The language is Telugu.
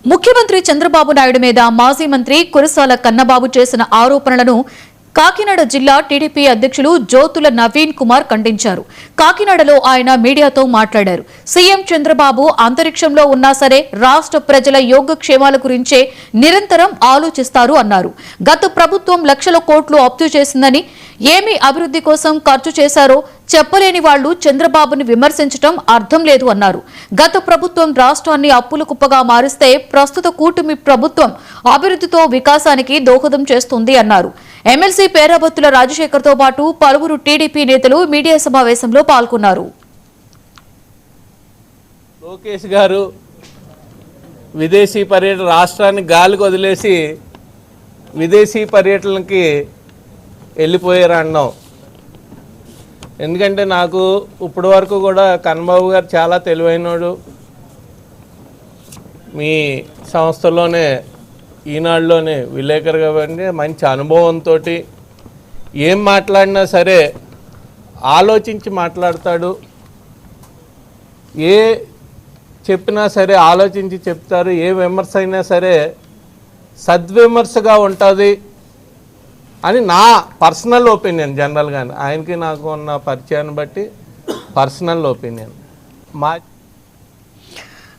ముఖ్యమంత్రి చంద్రబాబు నాయుడు మీద మాజీ మంత్రి కురసాల కన్నబాబు చేసిన ఆరోపణలను కాకినాడ జిల్లా టీడీపీ అధ్యక్షులు జ్యోతుల నవీన్ కుమార్ ఖండించారు. కాకినాడలో ఆయన మీడియాతో మాట్లాడారు. సీఎం చంద్రబాబు అంతరిక్షంలో ఉన్నా సరే రాష్ట్ర ప్రజల యోగక్షేమాల గురించే నిరంతరం ఆలోచిస్తారు అన్నారు. గత ప్రభుత్వం లక్షల కోట్లు అప్పు చేసిందని, ఏమి అభివృద్ధి కోసం ఖర్చు చేశారో చెప్పలేని వాళ్లు చంద్రబాబుని విమర్శించడం అర్థం లేదు అన్నారు. గత ప్రభుత్వం రాష్ట్రాన్ని అప్పుల కుప్పగా మారిస్తే ప్రస్తుత కూటమి ప్రభుత్వం అభివృద్ధితో వికాసానికి దోహదం చేస్తుంది అన్నారు. ఎమ్మెల్సీ పేరాబత్తుల రాజశేఖర్ తో పాటు పలువురు టీడీపీ నేతలు మీడియా సమావేశంలో పాల్గొన్నారు. లోకేష్ గారు విదేశీ పర్యటన రాష్ట్రాన్ని గాలికి వదిలేసి విదేశీ పర్యటనకి వెళ్ళిపోయారు అన్నాం. ఎందుకంటే నాకు ఇప్పటి వరకు కూడా కన్నబాబు గారు చాలా తెలివైనడు. మీ సంస్థలోనే ఈనాడులోనే విలేకరుగా మంచి అనుభవంతో ఏం మాట్లాడినా సరే ఆలోచించి మాట్లాడతాడు. ఏ చెప్పినా సరే ఆలోచించి చెప్తారు. ఏ విమర్శ అయినా సరే సద్విమర్శగా ఉంటుంది అని నా పర్సనల్ ఒపీనియన్. జనరల్గానే ఆయనకి నాకు ఉన్న పరిచయాన్ని బట్టి పర్సనల్ ఒపీనియన్.